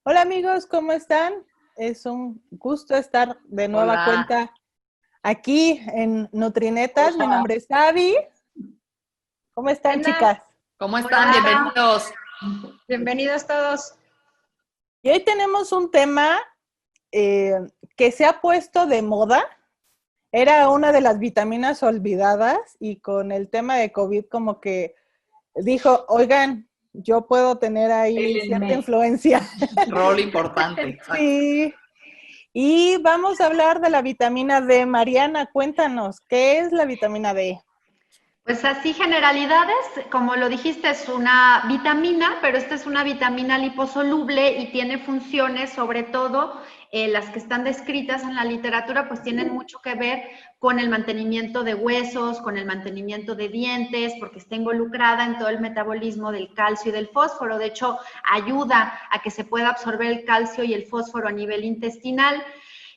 Hola amigos, ¿cómo están? Es un gusto estar de nueva Hola, cuenta aquí en Nutrinetas. Mi hola. nombre es Abby. ¿Cómo están, Buenas, chicas? ¿Cómo están? hola, Bienvenidos. bienvenidos todos. Y hoy tenemos un tema eh, que se ha puesto de moda. Era una de las vitaminas olvidadas y con el tema de COVID como que dijo, oigan, yo puedo tener ahí cierta Pélenme. influencia. Rol importante, exacto. Sí. Y vamos a hablar de la vitamina D. Mariana, cuéntanos, ¿qué es la vitamina D? Pues así generalidades, como lo dijiste, es una vitamina, pero esta es una vitamina liposoluble y tiene funciones, sobre todo las que están descritas en la literatura, pues tienen mucho que ver con el mantenimiento de huesos, con el mantenimiento de dientes, porque está involucrada en todo el metabolismo del calcio y del fósforo. De hecho, ayuda a que se pueda absorber el calcio y el fósforo a nivel intestinal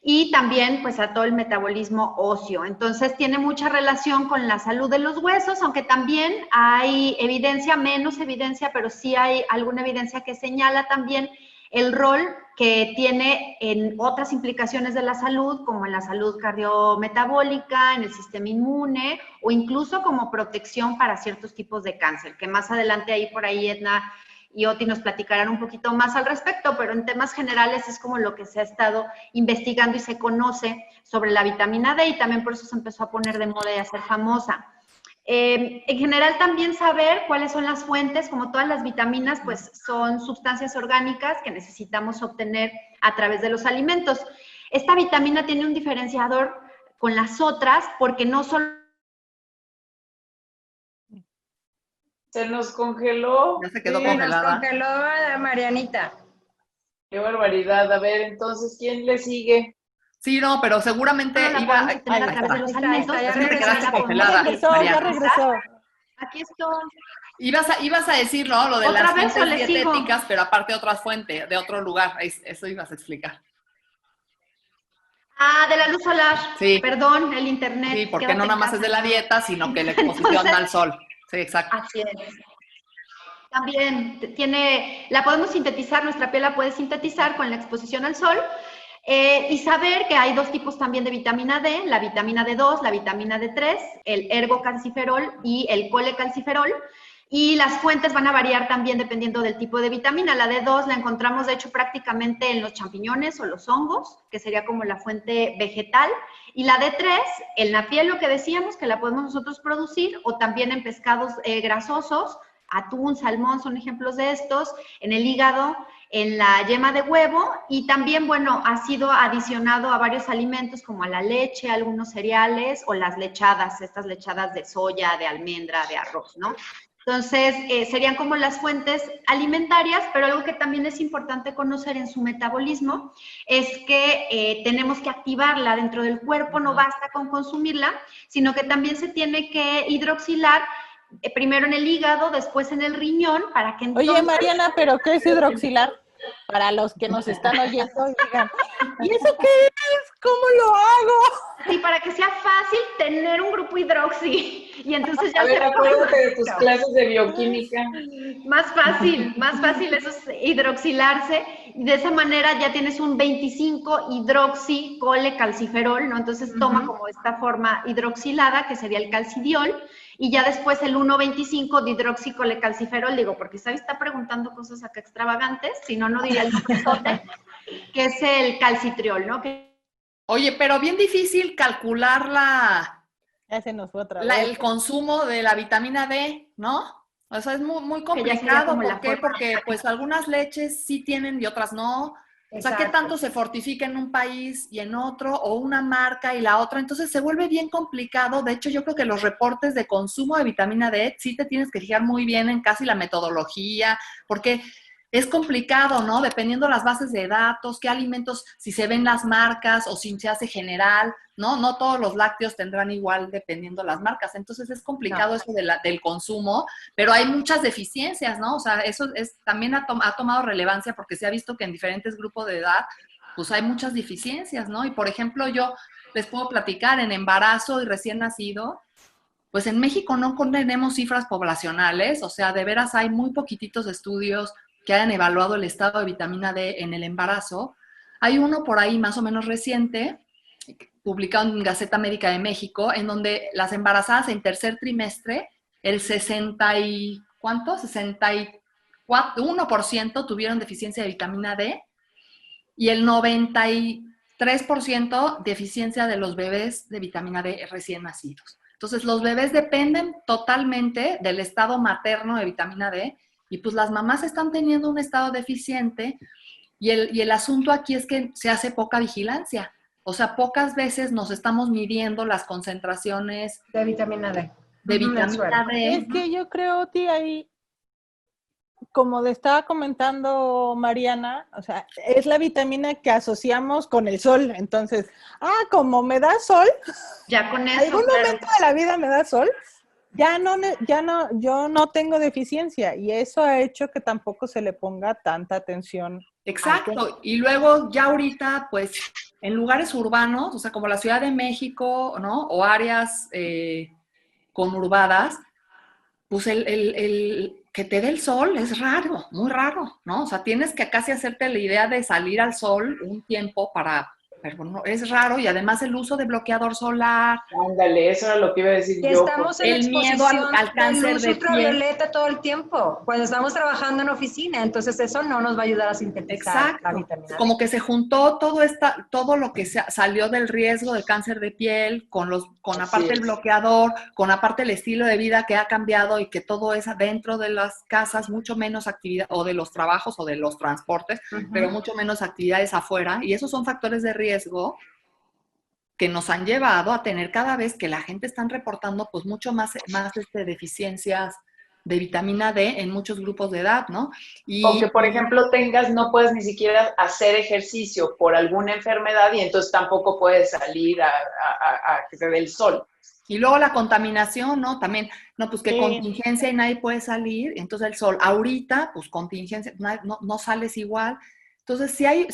y también pues a todo el metabolismo óseo. Entonces tiene mucha relación con la salud de los huesos, aunque también hay evidencia, menos evidencia, pero sí hay alguna evidencia que señala también el rol que tiene en otras implicaciones de la salud, como en la salud cardiometabólica, en el sistema inmune o incluso como protección para ciertos tipos de cáncer, que más adelante ahí por ahí Edna y Oti nos platicarán un poquito más al respecto, pero en temas generales es como lo que se ha estado investigando y se conoce sobre la vitamina D y también por eso se empezó a poner de moda y a ser famosa. En general también saber cuáles son las fuentes, como todas las vitaminas, pues son sustancias orgánicas que necesitamos obtener a través de los alimentos. Esta vitamina tiene un diferenciador con las otras porque no solo Se nos congeló. Ya se quedó se nos congelada. congeló a Marianita. Qué barbaridad. A ver, entonces, ¿quién le sigue? Sí, no, pero seguramente la iba. podemos obtener a Ahí través de está. los Ahí alimentos. está, Es que te Pero quedaste la congelada, ya regresó, ya Mariana. regresó. Aquí estoy. Ibas a decir, ¿no? Lo de ¿Otra las vez o fuentes le sigo? dietéticas, pero aparte otras fuentes, de otro lugar. Eso ibas a explicar. Ah, de la luz solar. Sí, Perdón, el sí, internet. porque no Quédate nada en más es casa. de la dieta, sino que la exposición Entonces, al sol. Sí, exacto. así es. También tiene, la podemos sintetizar, nuestra piel la puede sintetizar con la exposición al sol. Y saber que hay dos tipos también de vitamina D, la vitamina D2, la vitamina D3, el ergocalciferol y el colecalciferol. Y las fuentes van a variar también dependiendo del tipo de vitamina. La D2 la encontramos de hecho prácticamente en los champiñones o los hongos, que sería como la fuente vegetal. Y la D3, en la piel lo que decíamos, que la podemos nosotros producir, o también en pescados grasosos, atún, salmón son ejemplos de estos, en el hígado, en la yema de huevo y también, bueno, ha sido adicionado a varios alimentos como a la leche, algunos cereales o las lechadas, estas lechadas de soya, de almendra, de arroz, ¿no? Entonces, serían como las fuentes alimentarias, pero algo que también es importante conocer en su metabolismo es que tenemos que activarla dentro del cuerpo, no basta con consumirla, sino que también se tiene que hidroxilar primero en el hígado, después en el riñón, para que Oye, entonces... Mariana, ¿pero qué es hidroxilar? Para los que nos están oyendo y digan, ¿y eso qué es? ¿Cómo lo hago? Sí, para que sea fácil tener un grupo hidroxi. Y entonces ya A ver, se acuérdate de tus clases de bioquímica. más fácil eso es hidroxilarse. Y de esa manera ya tienes un 25 hidroxi colecalciferol, ¿no? Entonces toma como esta forma hidroxilada, que sería el calcidiol, y ya después el 1,25 de hidroxicolecalciferol, digo, porque ¿sabes? Está preguntando cosas acá extravagantes, si no, no diría el nombre, que es el calcitriol, ¿no? Que Oye, pero bien difícil calcular Ya se nos fue otra vez. el consumo de la vitamina D, ¿no? O sea, es muy que ya sería complicado. como la ¿Por qué? forma. Porque pues algunas leches sí tienen y otras no. O sea, ¿qué Exacto. tanto se fortifica en un país y en otro? O una marca y la otra. Entonces se vuelve bien complicado. De hecho, yo creo que los reportes de consumo de vitamina D sí te tienes que fijar muy bien en casi la metodología, porque es complicado, ¿no? Dependiendo las bases de datos, qué alimentos, si se ven las marcas o si se hace general, ¿no? No todos los lácteos tendrán igual dependiendo las marcas. Entonces es complicado eso del consumo, pero hay muchas deficiencias, ¿no? O sea, eso también ha tomado relevancia porque se ha visto que en diferentes grupos de edad, pues hay muchas deficiencias, ¿no? Y por ejemplo, yo les puedo platicar en embarazo y recién nacido, pues en México no tenemos cifras poblacionales, o sea, de veras hay muy poquititos estudios que hayan evaluado el estado de vitamina D en el embarazo. Hay uno por ahí más o menos reciente, publicado en Gaceta Médica de México, en donde las embarazadas en tercer trimestre, el 61% tuvieron deficiencia de vitamina D y el 93% deficiencia de los bebés de vitamina D recién nacidos. Entonces, los bebés dependen totalmente del estado materno de vitamina D y pues las mamás están teniendo un estado deficiente y el asunto aquí es que se hace poca vigilancia. O sea, pocas veces nos estamos midiendo las concentraciones de vitamina D. de vitamina D. Es que yo creo, tía, ahí, como le estaba comentando Mariana, o sea, es la vitamina que asociamos con el sol. Entonces, como me da sol, Ya con eso, algún claro. momento de la vida me da sol, yo no tengo deficiencia y eso ha hecho que tampoco se le ponga tanta atención. Exacto. Y luego ya ahorita, pues, en lugares urbanos, o sea, como la Ciudad de México, ¿no? O áreas conurbadas, pues el que te dé el sol es raro, muy raro, ¿no? O sea, tienes que casi hacerte la idea de salir al sol un tiempo pero bueno, es raro y además el uso de bloqueador solar. Ándale, eso era lo que iba a decir Que yo. estamos en el miedo exposición al cáncer de luz de piel. ultravioleta todo el tiempo, cuando estamos trabajando en oficina, entonces eso no nos va a ayudar a sintetizar la vitamina D. Como que se juntó todo lo que salió del riesgo del cáncer de piel, con aparte el bloqueador, con aparte el estilo de vida que ha cambiado y que todo es dentro de las casas, mucho menos actividad, o de los trabajos o de los transportes, pero mucho menos actividades afuera, y esos son factores de riesgo que nos han llevado a tener cada vez que la gente están reportando pues mucho más deficiencias de vitamina D en muchos grupos de edad, ¿no? Aunque, por ejemplo, no puedes ni siquiera hacer ejercicio por alguna enfermedad y entonces tampoco puedes salir a que te dé el sol. Y luego la contaminación, ¿no? También, no, pues que Sí. contingencia y nadie puede salir, entonces el sol. Ahorita, pues contingencia, no sales igual. Entonces, sí hay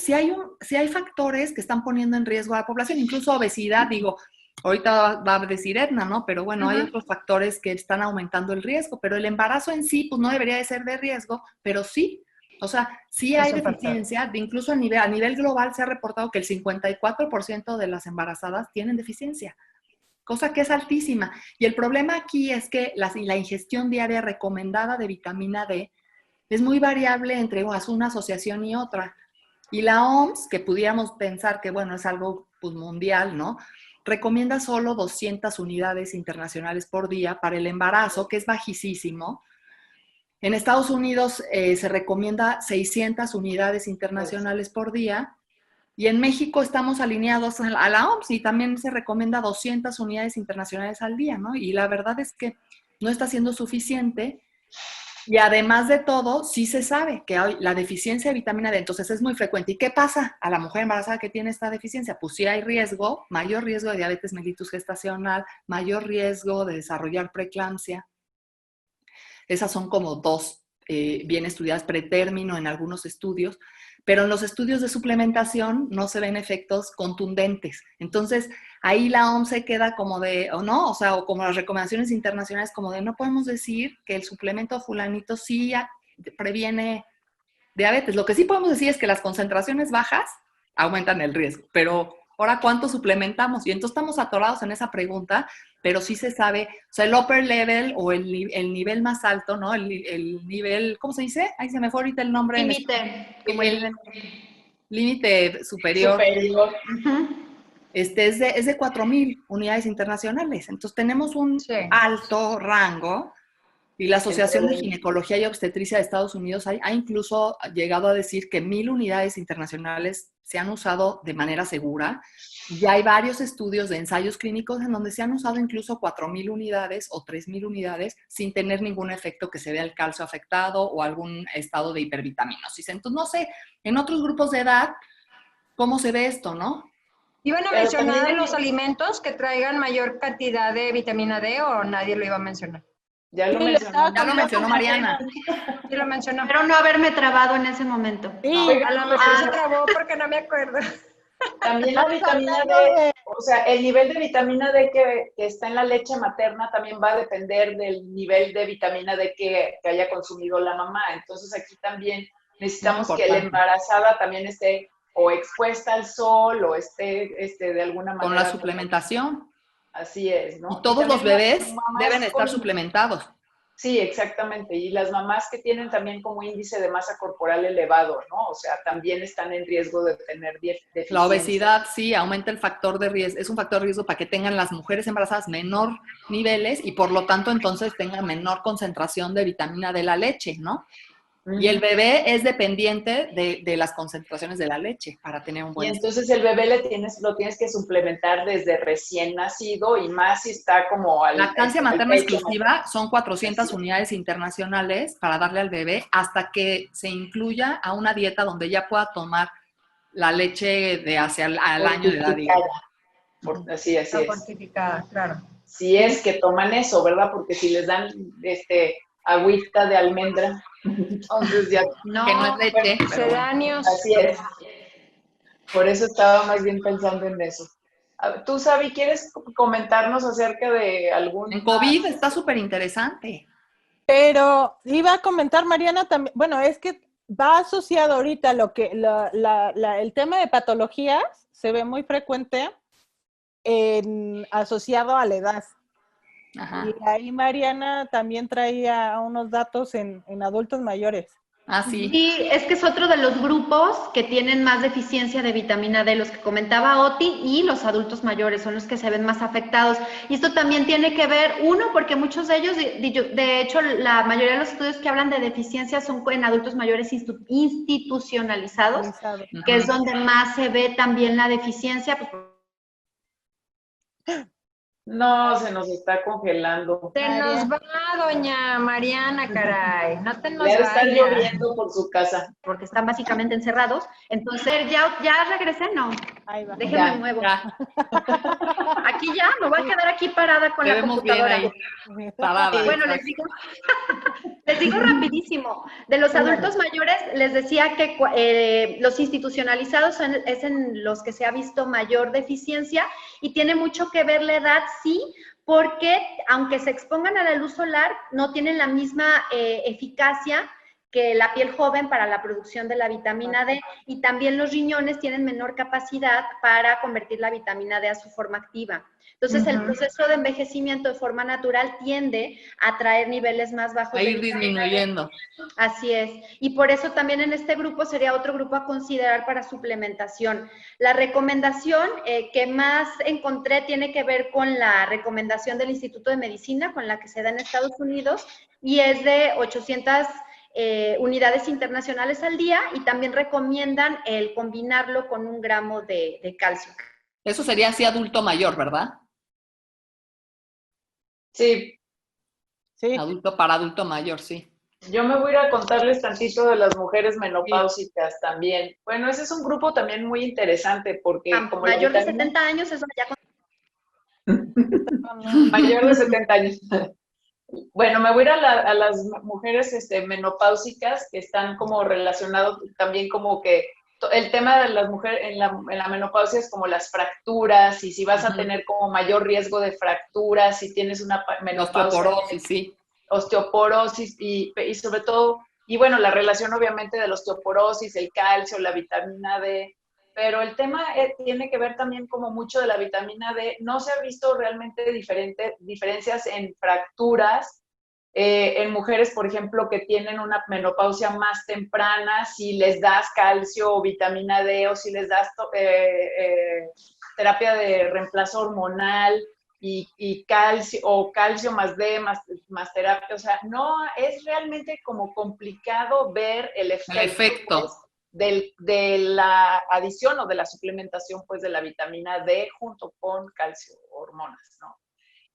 factores que están poniendo en riesgo a la población, incluso obesidad, digo, ahorita va a decir Edna, ¿no? Pero bueno, hay otros factores que están aumentando el riesgo, pero el embarazo en sí, pues no debería de ser de riesgo, pero sí. O sea, sí hay deficiencia, incluso a nivel global se ha reportado que el 54% de las embarazadas tienen deficiencia, cosa que es altísima. Y el problema aquí es que la ingestión diaria recomendada de vitamina D es muy variable entre una asociación y otra. Y la OMS, que pudiéramos pensar que, bueno, es algo pues, mundial, ¿no? Recomienda solo 200 unidades internacionales por día para el embarazo, que es bajísimo. En Estados Unidos se recomienda 600 unidades internacionales por día. Y en México estamos alineados a la OMS y también se recomienda 200 unidades internacionales al día, ¿no? Y la verdad es que no está siendo suficiente. Y además de todo, sí se sabe que hay la deficiencia de vitamina D, entonces es muy frecuente. ¿Y qué pasa a la mujer embarazada que tiene esta deficiencia? Pues sí hay riesgo, mayor riesgo de diabetes mellitus gestacional, mayor riesgo de desarrollar preeclampsia. Esas son como dos bien estudiadas pretérmino en algunos estudios, pero en los estudios de suplementación no se ven efectos contundentes. Entonces, ahí la OMS se queda como de, o no, o sea, o como las recomendaciones internacionales, como de no podemos decir que el suplemento fulanito sí previene diabetes. Lo que sí podemos decir es que las concentraciones bajas aumentan el riesgo, pero ahora ¿cuánto suplementamos? Y entonces estamos atorados en esa pregunta, pero sí se sabe, o sea, el upper level o el nivel más alto, ¿no? El nivel, ¿cómo se dice? Ahí se me fue ahorita el nombre. Límite. El límite superior. Es de 4,000 unidades internacionales. Entonces tenemos un alto rango y la Asociación de Ginecología y Obstetricia de Estados Unidos ha incluso llegado a decir que 1,000 unidades internacionales se han usado de manera segura. Ya hay varios estudios de ensayos clínicos en donde se han usado incluso 4,000 unidades o 3,000 unidades sin tener ningún efecto que se vea el calcio afectado o algún estado de hipervitaminosis. Entonces, no sé, en otros grupos de edad, ¿cómo se ve esto, no? ¿Iban a mencionar los alimentos que traigan mayor cantidad de vitamina D o nadie lo iba a mencionar? Ya lo mencionó Mariana. Sí lo mencionó. Pero no haberme trabado en ese momento. A lo mejor se trabó porque no me acuerdo. También la vitamina D, o sea, el nivel de vitamina D que está en la leche materna también va a depender del nivel de vitamina D que haya consumido la mamá. Entonces aquí también necesitamos que la embarazada también esté o expuesta al sol o esté de alguna manera. Con la suplementación. Así es, ¿no? Y todos los bebés deben estar suplementados. Sí, exactamente. Y las mamás que tienen también como índice de masa corporal elevado, ¿no? O sea, también están en riesgo de tener deficiencia. La obesidad, sí, aumenta el factor de riesgo. Es un factor de riesgo para que tengan las mujeres embarazadas menor niveles y por lo tanto entonces tengan menor concentración de vitamina D la leche, ¿no? Y el bebé es dependiente de las concentraciones de la leche para tener un buen... Y entonces el bebé lo tienes que suplementar desde recién nacido y más si está como... Lactancia materna exclusiva son 400 unidades internacionales para darle al bebé hasta que se incluya a una dieta donde ya pueda tomar la leche de hacia al año de edad. Así es. Fortificada, claro. Si es que toman eso, ¿verdad? Porque si les dan agüita de almendra... Entonces ya no, que no es leche. Sedáneos. Así es. Por eso estaba más bien pensando en eso. Tú, Sabi, ¿quieres comentarnos acerca de algún... En COVID está súper interesante. Pero iba a comentar, Mariana, también, bueno, es que va asociado ahorita lo que el tema de patologías se ve muy frecuente asociado a la edad. Ajá. Y ahí Mariana también traía unos datos en adultos mayores. Ah, sí. Sí, es que es otro de los grupos que tienen más deficiencia de vitamina D, los que comentaba Oti, y los adultos mayores son los que se ven más afectados. Y esto también tiene que ver, uno, porque muchos de ellos, de hecho, la mayoría de los estudios que hablan de deficiencia son en adultos mayores institucionalizados, que es donde más se ve también la deficiencia. No, se nos está congelando. Se nos va, doña Mariana, caray. No te nos vayas. Está lloviendo por su casa. Porque están básicamente encerrados. Entonces, ¿ya regresé? No. Ahí va. Déjenme muevo. Ya. Aquí ya, me voy a quedar aquí parada con la computadora. Bueno, les digo rapidísimo. De los adultos mayores, les decía que los institucionalizados es en los que se ha visto mayor deficiencia y tiene mucho que ver la edad, sí, porque aunque se expongan a la luz solar, no tienen la misma eficacia que la piel joven para la producción de la vitamina D, y también los riñones tienen menor capacidad para convertir la vitamina D a su forma activa. Entonces, el proceso de envejecimiento de forma natural tiende a traer niveles más bajos. A ir disminuyendo. Así es. Y por eso también en este grupo sería otro grupo a considerar para suplementación. La recomendación que más encontré tiene que ver con la recomendación del Instituto de Medicina, con la que se da en Estados Unidos, y es de 800 unidades internacionales al día, y también recomiendan el combinarlo con 1 gramo de calcio. Eso sería así adulto mayor, ¿verdad? Sí. Sí. Para adulto mayor, sí. Yo me voy a ir a contarles tantito de las mujeres menopáusicas también. Bueno, ese es un grupo también muy interesante porque... como mayor de 70 años, eso ya... Mayor de 70 años. Bueno, me voy a ir a las mujeres menopáusicas que están como relacionados también como que el tema de las mujeres en la menopausia es como las fracturas y si vas a tener como mayor riesgo de fracturas, si tienes una menopausia. Osteoporosis, sí. Osteoporosis y sobre todo, y bueno, la relación obviamente de la osteoporosis, el calcio, la vitamina D, pero el tema tiene que ver también como mucho de la vitamina D. No se ha visto realmente diferencias en fracturas en mujeres, por ejemplo, que tienen una menopausia más temprana, si les das calcio o vitamina D o si les das terapia de reemplazo hormonal y calcio o calcio más D más terapia. O sea, no es realmente como complicado ver el efecto. Pues, de la adición o de la suplementación pues de la vitamina D junto con calcio, hormonas, ¿no?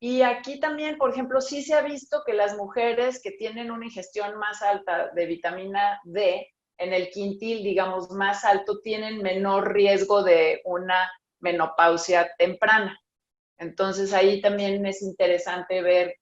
Y aquí también, por ejemplo, sí se ha visto que las mujeres que tienen una ingestión más alta de vitamina D, en el quintil, digamos, más alto, tienen menor riesgo de una menopausia temprana. Entonces ahí también es interesante ver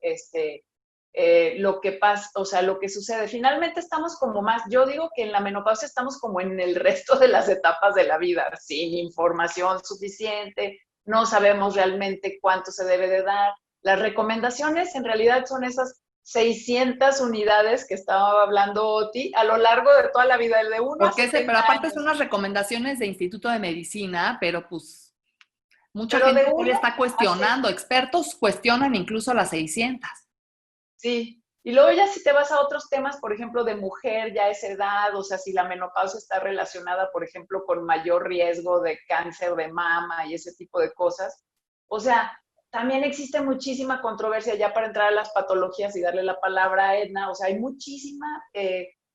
lo que pasa, o sea, lo que sucede. Finalmente estamos como más, yo digo que en la menopausia estamos como en el resto de las etapas de la vida, sin información suficiente, no sabemos realmente cuánto se debe de dar. Las recomendaciones en realidad son esas 600 unidades que estaba hablando Oti a lo largo de toda la vida de uno. Pero aparte son unas recomendaciones de Instituto de Medicina, pero pues mucha gente todavía está cuestionando, expertos cuestionan incluso las 600. Sí, y luego ya si te vas a otros temas, por ejemplo, de mujer ya a esa edad, o sea, si la menopausia está relacionada, por ejemplo, con mayor riesgo de cáncer de mama y ese tipo de cosas, o sea, también existe muchísima controversia ya para entrar a las patologías y darle la palabra a Edna, o sea, hay muchísima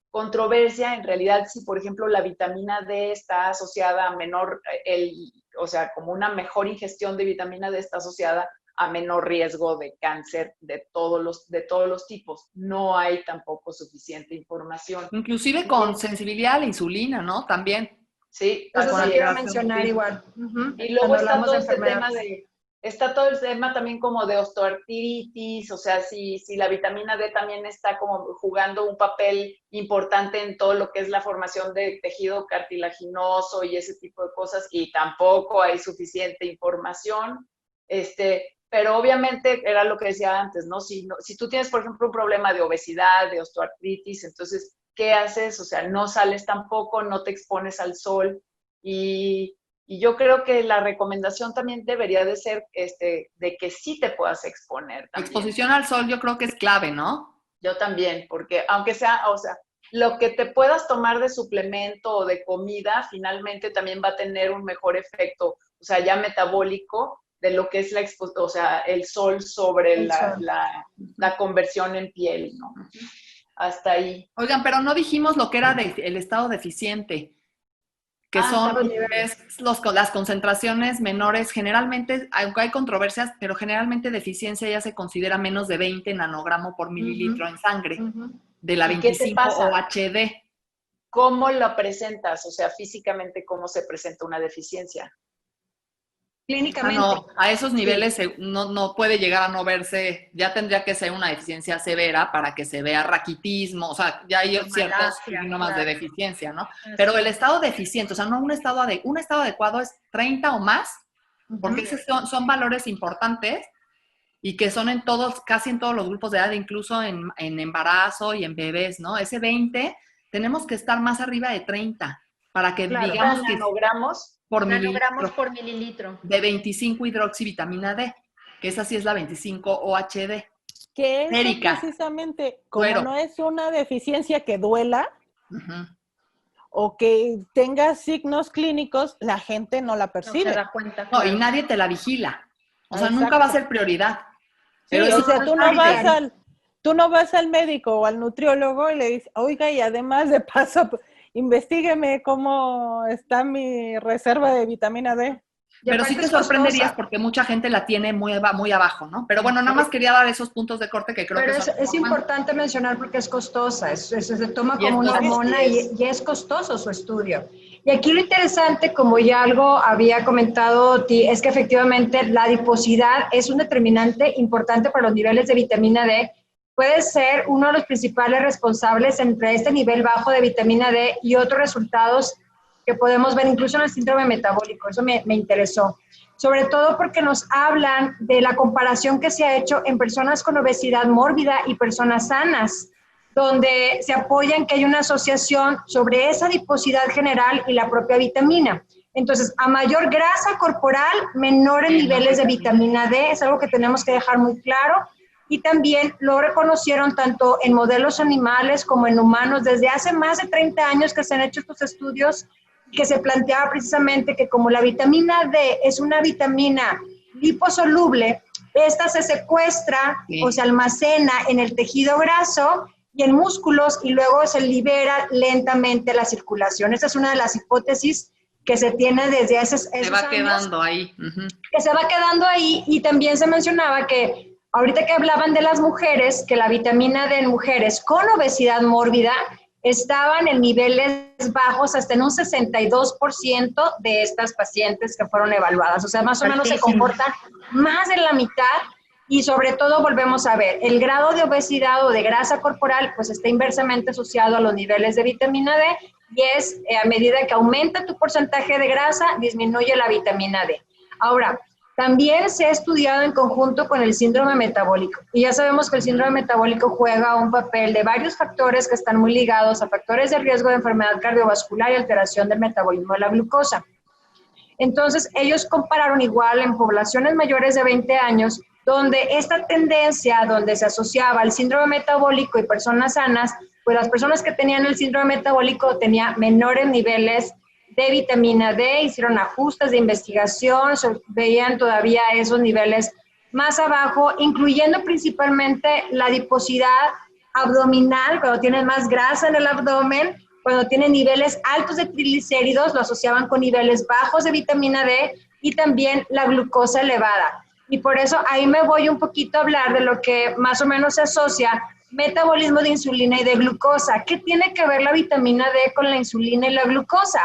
controversia en realidad si, por ejemplo, la vitamina D está asociada a menor, o sea, como una mejor ingestión de vitamina D está asociada a menor riesgo de cáncer de todos los tipos. No hay tampoco suficiente información. Inclusive con sensibilidad a la insulina, ¿no? También. Sí. Eso sí quiero mencionar igual. Y luego está todo el tema también como de osteoartritis, o sea, si la vitamina D también está como jugando un papel importante en todo lo que es la formación de tejido cartilaginoso y ese tipo de cosas, y tampoco hay suficiente información. Pero obviamente era lo que decía antes, ¿no? Si tú tienes, por ejemplo, un problema de obesidad, de osteoartritis, entonces, ¿qué haces? O sea, no sales tampoco, no te expones al sol. Y yo creo que la recomendación también debería de ser de que sí te puedas exponer también. Exposición al sol yo creo que es clave, ¿no? Yo también, porque aunque sea, o sea, lo que te puedas tomar de suplemento o de comida, finalmente también va a tener un mejor efecto, o sea, ya metabólico, de lo que es o sea, el sol sobre la conversión en piel, ¿no? Hasta ahí. Oigan, pero no dijimos lo que era el estado deficiente, que son las concentraciones menores, generalmente, aunque hay controversias, pero generalmente deficiencia ya se considera menos de 20 nanogramos por mililitro en sangre, de la 25 OHD. ¿Cómo lo presentas? O sea, físicamente, ¿cómo se presenta una deficiencia? Clínicamente. No, a esos niveles no puede llegar a no verse, ya tendría que ser una deficiencia severa para que se vea raquitismo, o sea, ya hay ciertos síntomas de deficiencia, ¿no? Pero el estado deficiente, o sea, no un estado adecuado es 30 o más, porque esos son valores importantes y que son casi en todos los grupos de edad, incluso en embarazo y en bebés, ¿no? Ese 20, tenemos que estar más arriba de 30 para que digamos que... nanogramos por mililitro. De 25 hidroxivitamina D, que esa sí es la 25 OHD. Que eso precisamente, como no es una deficiencia que duela, o que tenga signos clínicos, la gente no la percibe. No se da cuenta. No, y nadie te la vigila. O sea, nunca va a ser prioridad. Pero sí, o sea, tú no vas al médico o al nutriólogo y le dices, oiga, y además de paso, investígueme cómo está mi reserva de vitamina D. Pero sí te sorprenderías porque mucha gente la tiene muy abajo, ¿no? Pero bueno, nada más quería dar esos puntos de corte que creo que son... Pero es importante mencionar porque es costosa, se toma como una hormona y es costoso su estudio. Y aquí lo interesante, como ya algo había comentado Oti, es que efectivamente la adiposidad es un determinante importante para los niveles de vitamina D. Puede ser uno de los principales responsables entre este nivel bajo de vitamina D y otros resultados que podemos ver incluso en el síndrome metabólico. Eso me interesó. Sobre todo porque nos hablan de la comparación que se ha hecho en personas con obesidad mórbida y personas sanas, donde se apoya en que hay una asociación sobre esa adiposidad general y la propia vitamina. Entonces, a mayor grasa corporal, menores niveles de vitamina D, es algo que tenemos que dejar muy claro. Y también lo reconocieron tanto en modelos animales como en humanos desde hace más de 30 años que se han hecho estos estudios, que se planteaba precisamente que como la vitamina D es una vitamina liposoluble, esta se secuestra o se almacena en el tejido graso y en músculos y luego se libera lentamente a la circulación. Esta es una de las hipótesis que se tiene desde esos años. Se va quedando ahí. Que se va quedando ahí, y también se mencionaba que ahorita que hablaban de las mujeres, que la vitamina D en mujeres con obesidad mórbida estaban en niveles bajos hasta en un 62% de estas pacientes que fueron evaluadas. O sea, más o menos se comportan más de la mitad, y sobre todo volvemos a ver, el grado de obesidad o de grasa corporal pues está inversamente asociado a los niveles de vitamina D, y es a medida que aumenta tu porcentaje de grasa, disminuye la vitamina D. Ahora, También se ha estudiado en conjunto con el síndrome metabólico. Y ya sabemos que el síndrome metabólico juega un papel de varios factores que están muy ligados a factores de riesgo de enfermedad cardiovascular y alteración del metabolismo de la glucosa. Entonces, ellos compararon igual en poblaciones mayores de 20 años, donde esta tendencia, donde se asociaba el síndrome metabólico y personas sanas, pues las personas que tenían el síndrome metabólico tenían menores niveles de vitamina D, hicieron ajustes de investigación, veían todavía esos niveles más abajo, incluyendo principalmente la adiposidad abdominal, cuando tienen más grasa en el abdomen, cuando tienen niveles altos de triglicéridos, lo asociaban con niveles bajos de vitamina D y también la glucosa elevada. Y por eso ahí me voy un poquito a hablar de lo que más o menos se asocia metabolismo de insulina y de glucosa. ¿Qué tiene que ver la vitamina D con la insulina y la glucosa?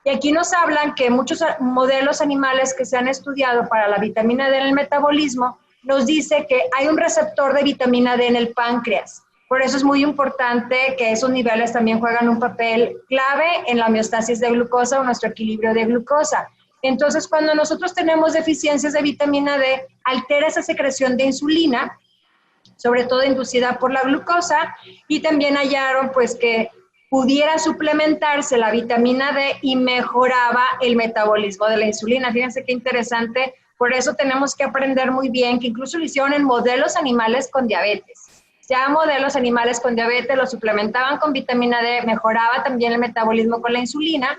Y aquí nos hablan que muchos modelos animales que se han estudiado para la vitamina D en el metabolismo nos dice que hay un receptor de vitamina D en el páncreas. Por eso es muy importante que esos niveles también juegan un papel clave en la homeostasis de glucosa o nuestro equilibrio de glucosa. Entonces, cuando nosotros tenemos deficiencias de vitamina D, altera esa secreción de insulina, sobre todo inducida por la glucosa, y también hallaron pues que pudiera suplementarse la vitamina D y mejoraba el metabolismo de la insulina. Fíjense qué interesante, por eso tenemos que aprender muy bien, que incluso lo hicieron en modelos animales con diabetes. Ya modelos animales con diabetes lo suplementaban con vitamina D, mejoraba también el metabolismo con la insulina,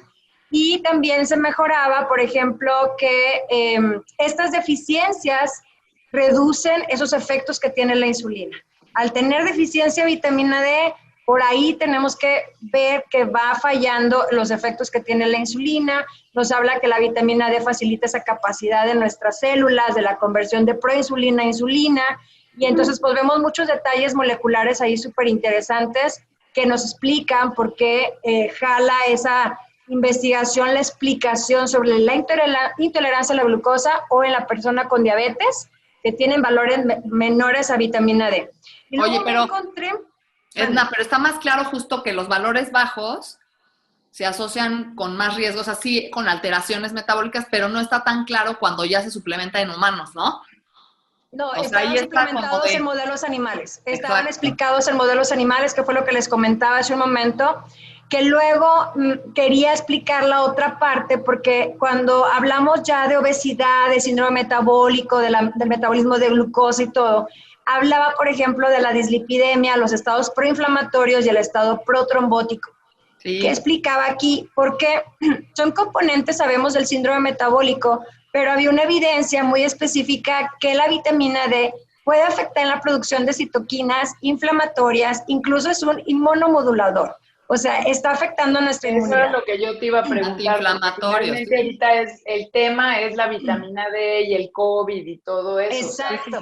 y también se mejoraba, por ejemplo, que estas deficiencias reducen esos efectos que tiene la insulina. Al tener deficiencia de vitamina D, por ahí tenemos que ver que va fallando los efectos que tiene la insulina. Nos habla que la vitamina D facilita esa capacidad de nuestras células, de la conversión de proinsulina a insulina. Y entonces pues vemos muchos detalles moleculares ahí súper interesantes que nos explican por qué jala esa investigación la explicación sobre la intolerancia a la glucosa o en la persona con diabetes que tienen valores menores a vitamina D. Y oye, pero Edna, pero está más claro justo que los valores bajos se asocian con más riesgos, así con alteraciones metabólicas, pero no está tan claro cuando ya se suplementa en humanos, ¿no? No, estaban suplementados en modelos animales. Estaban explicados en modelos animales, que fue lo que les comentaba hace un momento, que luego quería explicar la otra parte, porque cuando hablamos ya de obesidad, de síndrome metabólico, del metabolismo de glucosa y todo, hablaba, por ejemplo, de la dislipidemia, los estados proinflamatorios y el estado protrombótico. Sí. ¿Qué explicaba aquí? Porque son componentes, sabemos, del síndrome metabólico, pero había una evidencia muy específica que la vitamina D puede afectar en la producción de citoquinas inflamatorias, incluso es un inmunomodulador. O sea, está afectando nuestra inmunidad. Eso es lo que yo te iba a preguntar. Finalmente ahorita el tema es la vitamina D y el COVID y todo eso. Exacto.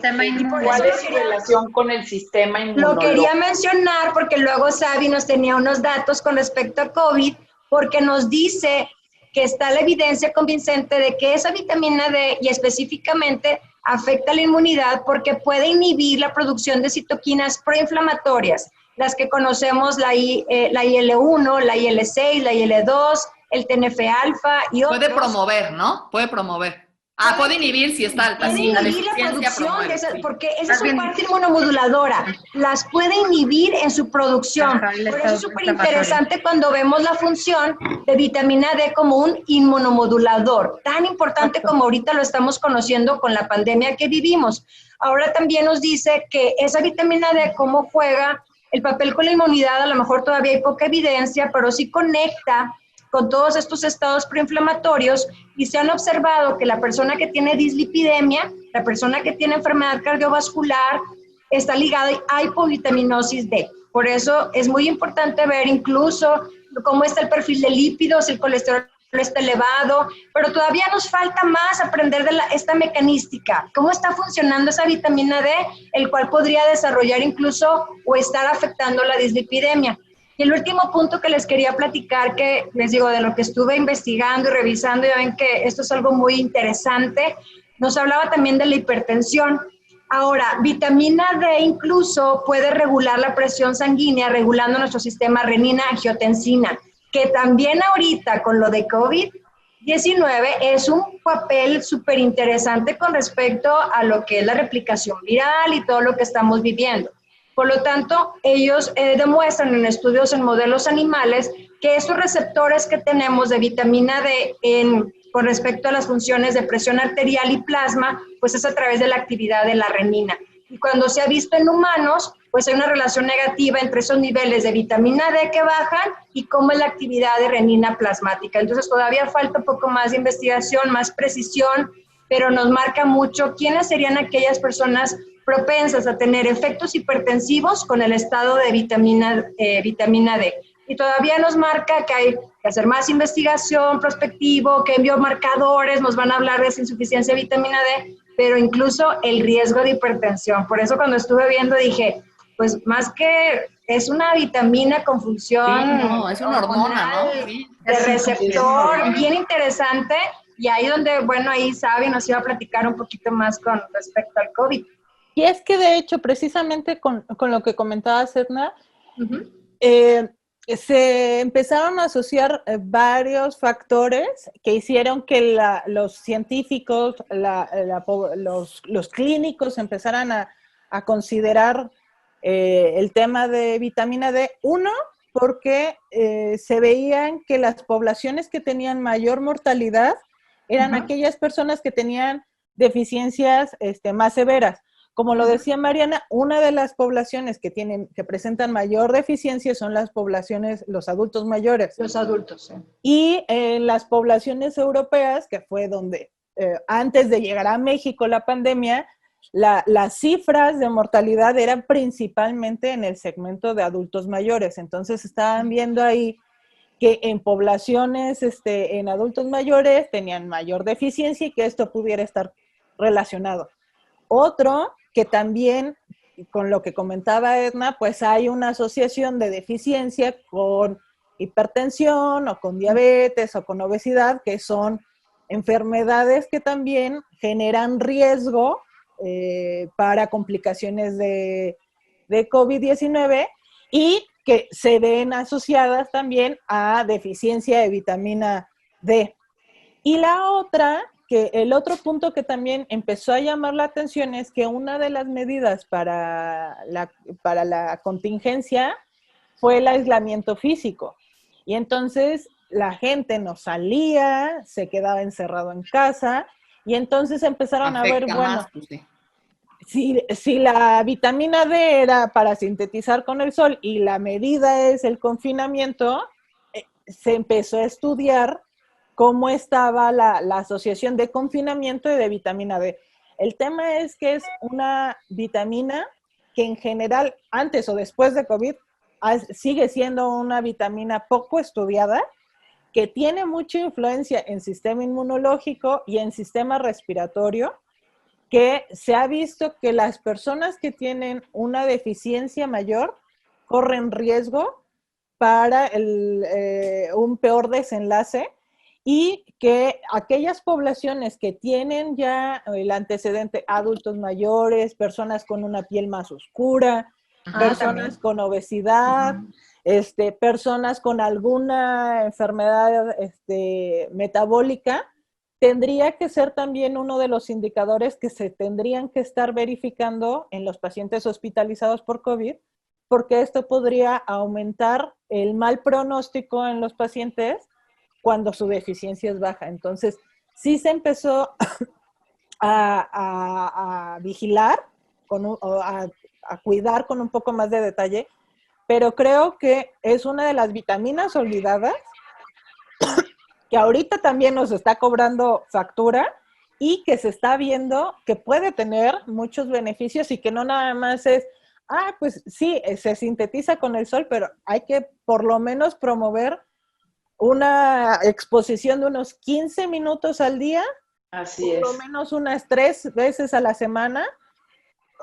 ¿Cuál es su relación con el sistema inmunológico? Lo quería mencionar porque luego Sabi nos tenía unos datos con respecto a COVID, porque nos dice que está la evidencia convincente de que esa vitamina D y específicamente afecta la inmunidad porque puede inhibir la producción de citoquinas proinflamatorias, las que conocemos, la IL-1, la IL-6, la IL-2, el TNF-alfa y otros. Puede promover, ¿no? Puede promover. Puede inhibir si está alta. Puede inhibir la producción, porque esa es su parte inmunomoduladora. Las puede inhibir en su producción. Por eso es súper interesante cuando vemos la función de vitamina D como un inmunomodulador, tan importante como ahorita lo estamos conociendo con la pandemia que vivimos. Ahora también nos dice que esa vitamina D, cómo juega el papel con la inmunidad, a lo mejor todavía hay poca evidencia, pero sí conecta con todos estos estados proinflamatorios y se han observado que la persona que tiene dislipidemia, la persona que tiene enfermedad cardiovascular, está ligada a hipovitaminosis D. Por eso es muy importante ver incluso cómo está el perfil de lípidos, el colesterol está elevado, pero todavía nos falta más aprender de esta mecanística, cómo está funcionando esa vitamina D, el cual podría desarrollar incluso o estar afectando la dislipidemia. Y el último punto que les quería platicar, que les digo, de lo que estuve investigando y revisando, ya ven que esto es algo muy interesante, nos hablaba también de la hipertensión. Ahora, vitamina D incluso puede regular la presión sanguínea, regulando nuestro sistema renina-angiotensina, que también ahorita con lo de COVID COVID-19 es un papel súper interesante con respecto a lo que es la replicación viral y todo lo que estamos viviendo. Por lo tanto, ellos demuestran en estudios en modelos animales que esos receptores que tenemos de vitamina D con respecto a las funciones de presión arterial y plasma, pues es a través de la actividad de la renina. Y cuando se ha visto en humanos, pues hay una relación negativa entre esos niveles de vitamina D que bajan y cómo es la actividad de renina plasmática. Entonces todavía falta un poco más de investigación, más precisión, pero nos marca mucho quiénes serían aquellas personas propensas a tener efectos hipertensivos con el estado de vitamina D. Y todavía nos marca que hay que hacer más investigación prospectivo, que en biomarcadores nos van a hablar de esa insuficiencia de vitamina D, pero incluso el riesgo de hipertensión. Por eso cuando estuve viendo dije, pues más que es una vitamina con función es una hormona, ¿no? Sí. De receptor, bien interesante, y ahí donde, bueno, ahí Sabi nos iba a platicar un poquito más con respecto al COVID. Y es que de hecho, precisamente con lo que comentaba Sedna, se empezaron a asociar varios factores que hicieron que los científicos, los clínicos empezaran a considerar el tema de vitamina D. Uno, porque se veían que las poblaciones que tenían mayor mortalidad eran aquellas personas que tenían deficiencias más severas. Como lo decía Mariana, una de las poblaciones que presentan mayor deficiencia son las poblaciones, los adultos mayores. Los adultos, sí. Y en las poblaciones europeas, que fue donde, antes de llegar a México la pandemia, las cifras de mortalidad eran principalmente en el segmento de adultos mayores. Entonces estaban viendo ahí que en poblaciones, en adultos mayores, tenían mayor deficiencia y que esto pudiera estar relacionado. Otro, que también, con lo que comentaba Edna, pues hay una asociación de deficiencia con hipertensión o con diabetes o con obesidad, que son enfermedades que también generan riesgo para complicaciones de COVID-19 y que se ven asociadas también a deficiencia de vitamina D. Y la otra, que el otro punto que también empezó a llamar la atención es que una de las medidas para la contingencia fue el aislamiento físico. Y entonces la gente no salía, se quedaba encerrado en casa, y entonces empezaron a ver, bueno, si la vitamina D era para sintetizar con el sol y la medida es el confinamiento, se empezó a estudiar cómo estaba la asociación de confinamiento y de vitamina D. El tema es que es una vitamina que en general, antes o después de COVID, sigue siendo una vitamina poco estudiada, que tiene mucha influencia en sistema inmunológico y en sistema respiratorio, que se ha visto que las personas que tienen una deficiencia mayor corren riesgo para un peor desenlace, y que aquellas poblaciones que tienen ya el antecedente, adultos mayores, personas con una piel más oscura, personas con obesidad, personas con alguna enfermedad metabólica, tendría que ser también uno de los indicadores que se tendrían que estar verificando en los pacientes hospitalizados por COVID, porque esto podría aumentar el mal pronóstico en los pacientes cuando su deficiencia es baja. Entonces, sí se empezó a vigilar, a cuidar con un poco más de detalle, pero creo que es una de las vitaminas olvidadas que ahorita también nos está cobrando factura y que se está viendo que puede tener muchos beneficios y que no nada más es, pues sí, se sintetiza con el sol, pero hay que por lo menos promover una exposición de unos 15 minutos al día. Así por lo menos unas 3 veces a la semana,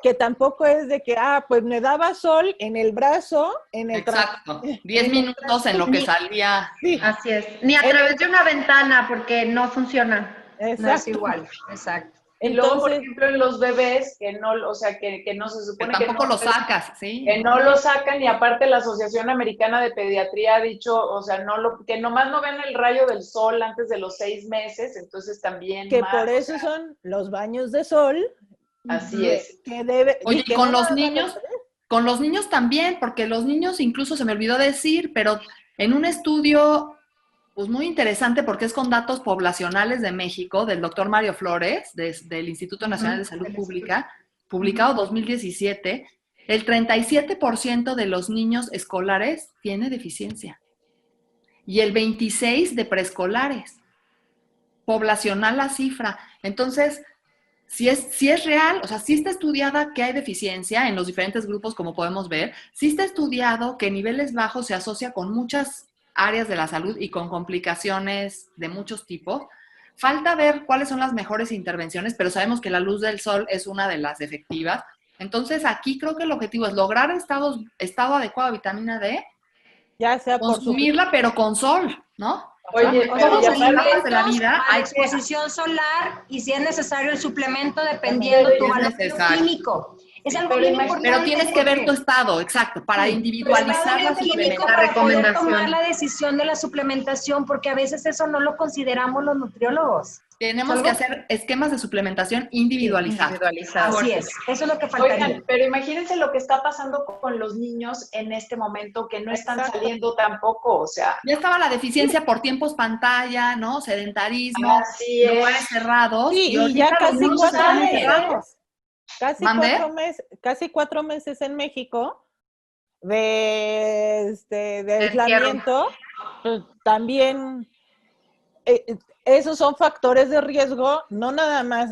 que tampoco es de que, pues me daba sol en el brazo, en el Exacto, 10 minutos en lo que salía. Sí. Así es, ni a través de una ventana, porque no funciona. No es igual, exacto. Y luego, por ejemplo, en los bebés, que no, o sea, que no se supone que tampoco no, lo sacas, ¿sí? Que no lo sacan, y aparte la Asociación Americana de Pediatría ha dicho, o sea, que nomás no ven el rayo del sol antes de los 6 meses, entonces también que más, por eso son los baños de sol. Así es. Que debe, Oye, y con los niños, con los niños también, porque los niños, incluso se me olvidó decir, pero en un estudio pues muy interesante, porque es con datos poblacionales de México, del doctor Mario Flores, del Instituto Nacional de Salud Pública, publicado 2017, el 37% de los niños escolares tiene deficiencia y el 26% de preescolares. Poblacional la cifra. Entonces, si es real, o sea, sí está estudiada que hay deficiencia en los diferentes grupos, como podemos ver, sí está estudiado que niveles bajos se asocia con muchas áreas de la salud y con complicaciones de muchos tipos. Falta ver cuáles son las mejores intervenciones, pero sabemos que la luz del sol es una de las efectivas. Entonces, aquí creo que el objetivo es lograr estado adecuado de vitamina D, ya sea consumirla, pero con sol, ¿no? Oye, o sea, los alimentos de la vida, a la exposición solar y si es necesario el suplemento dependiendo tu valor químico. Es algo bien importante. Pero tienes que ver tu estado, exacto, para individualizar la suplementación. Para poder tomar la decisión de la suplementación, porque a veces eso no lo consideramos los nutriólogos. Tenemos que hacer esquemas de suplementación individualizados. Así es, eso es lo que faltaría. Oigan, pero imagínense lo que está pasando con los niños en este momento, que no están saliendo tampoco, o sea. Ya estaba la deficiencia por tiempos pantalla, ¿no? Sedentarismo, lugares cerrados. Sí, y ya casi 4 meses. Casi 4 meses en México de aislamiento. También esos son factores de riesgo, no nada más,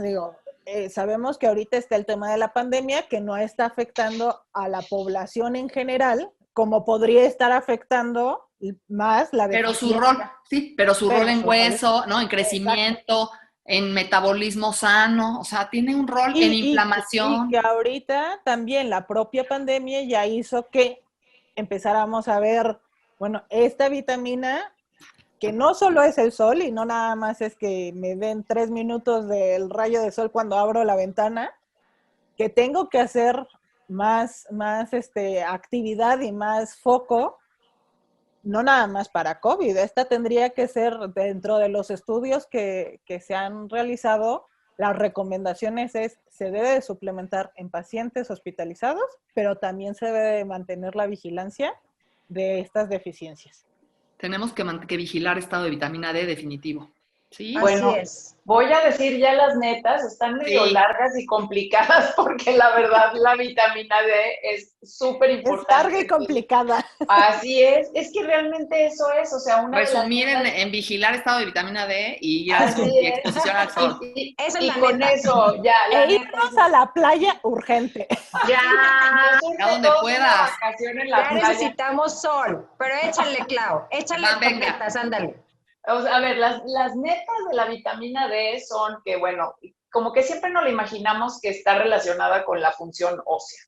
sabemos que ahorita está el tema de la pandemia que no está afectando a la población en general, como podría estar afectando más la deficiencia. Pero su rol en hueso, ¿no? En crecimiento, en metabolismo sano, o sea, tiene un rol en inflamación. Y que ahorita también la propia pandemia ya hizo que empezáramos a ver, bueno, esta vitamina que no solo es el sol y no nada más es que me den 3 minutos del rayo de sol cuando abro la ventana, que tengo que hacer más actividad y más foco, no nada más para COVID. Esta tendría que ser dentro de los estudios que se han realizado, las recomendaciones se debe de suplementar en pacientes hospitalizados, pero también se debe de mantener la vigilancia de estas deficiencias. Tenemos que vigilar estado de vitamina D definitivo. Sí, bueno, así es. Voy a decir ya las netas, están medio largas y complicadas porque la verdad la vitamina D es súper importante. Es larga y complicada. Así es que realmente eso es, o sea, resumir en vigilar estado de vitamina D y exposición al sol. Y con eso ya. Irnos a la playa urgente. Ya, a donde puedas. Ya necesitamos sol, pero échale, Clau, échale netas, ándale. O sea, a ver, las netas de la vitamina D son que, bueno, como que siempre nos la imaginamos que está relacionada con la función ósea,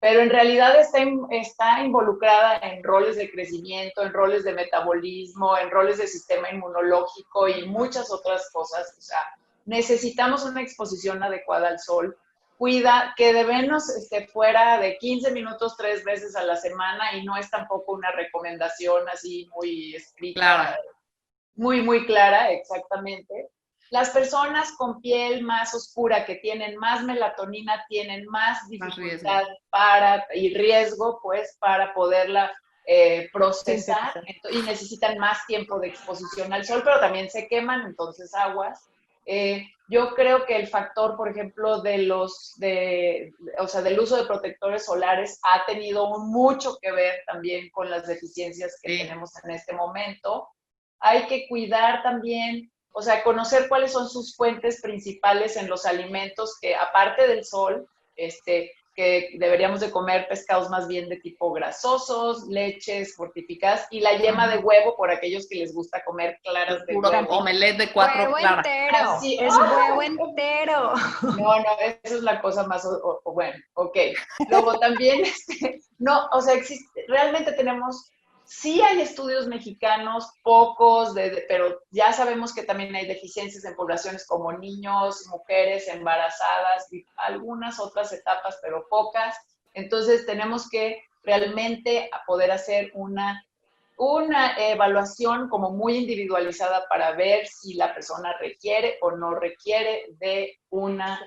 pero en realidad está involucrada en roles de crecimiento, en roles de metabolismo, en roles de sistema inmunológico y muchas otras cosas. O sea, necesitamos una exposición adecuada al sol. Cuida que de menos esté fuera de 15 minutos 3 veces a la semana y no es tampoco una recomendación así muy escrita. Claro. Muy, muy clara, exactamente. Las personas con piel más oscura que tienen más melatonina tienen más dificultad y riesgo, pues, para poderla procesar y necesitan más tiempo de exposición al sol, pero también se queman, entonces aguas. Yo creo que el factor, por ejemplo, del uso de protectores solares ha tenido mucho que ver también con las deficiencias que tenemos en este momento. Hay que cuidar también, o sea, conocer cuáles son sus fuentes principales en los alimentos, que aparte del sol, que deberíamos de comer pescados más bien de tipo grasosos, leches fortificadas y la yema de huevo por aquellos que les gusta comer claras de huevo. Omelette de 4 claras. Así es, huevo entero. No, eso es la cosa más, bueno, ok. Luego también, no, o sea, realmente tenemos Sí hay estudios mexicanos, pocos, pero ya sabemos que también hay deficiencias en poblaciones como niños, mujeres embarazadas y algunas otras etapas, pero pocas. Entonces tenemos que realmente poder hacer una evaluación como muy individualizada para ver si la persona requiere o no requiere de una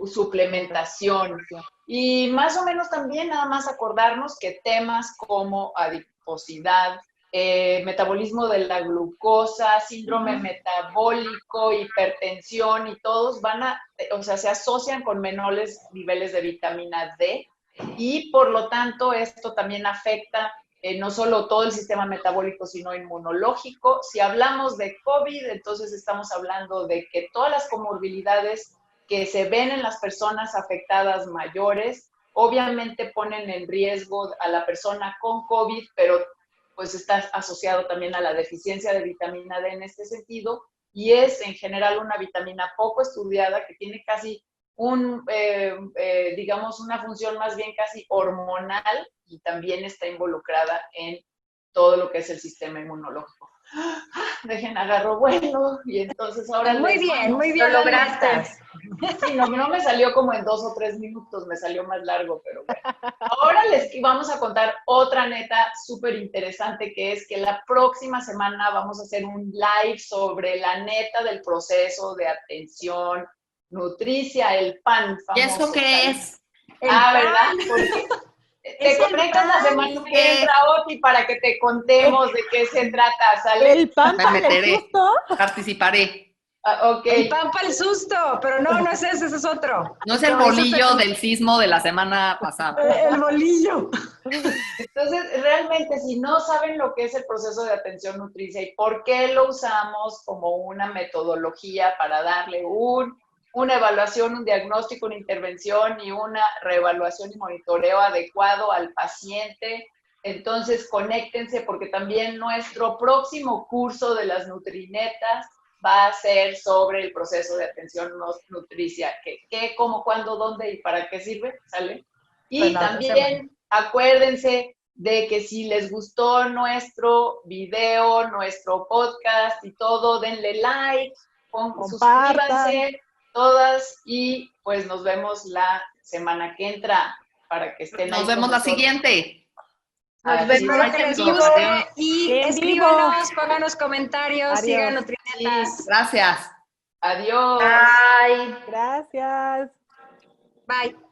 suplementación. Y más o menos también nada más acordarnos que temas como adiposidad, metabolismo de la glucosa, síndrome metabólico, hipertensión y todos se asocian con menores niveles de vitamina D y por lo tanto esto también afecta no solo todo el sistema metabólico, sino inmunológico. Si hablamos de COVID, entonces estamos hablando de que todas las comorbilidades que se ven en las personas afectadas mayores, obviamente ponen en riesgo a la persona con COVID, pero pues está asociado también a la deficiencia de vitamina D en este sentido, y es en general una vitamina poco estudiada que tiene casi digamos, una función más bien casi hormonal y también está involucrada en todo lo que es el sistema inmunológico. Dejen agarro vuelo y entonces ahora muy bien lo lograste. Sí, no me salió como en 2 o 3 minutos, me salió más largo, pero bueno. Ahora les vamos a contar otra neta súper interesante, que es que la próxima semana vamos a hacer un live sobre la neta del proceso de atención nutricia, el PAN famoso. ¿Y eso qué es? ¿Verdad? Porque te conectas la semana que entra, Oti, para que te contemos de qué se trata, ¿sale? El pan para el susto. Participaré. El pan para el susto, pero no es ese es otro. No es el bolillo del sismo de la semana pasada. El bolillo. Entonces, realmente, si no saben lo que es el proceso de atención nutricia y por qué lo usamos como una metodología para darle una evaluación, un diagnóstico, una intervención y una reevaluación y monitoreo adecuado al paciente, entonces conéctense porque también nuestro próximo curso de las Nutrinetas va a ser sobre el proceso de atención nutricia, qué, cómo, cuándo, dónde y para qué sirve, ¿sale? Y también acuérdense de que si les gustó nuestro video, nuestro podcast y todo, denle like, suscríbanse todas y pues nos vemos la semana que entra para que estén ahí. Nos vemos la siguiente. Nos vemos que les guste y escríbanos, pónganos comentarios, sigan Nutrinetas. Gracias. Adiós. Bye. Gracias. Bye.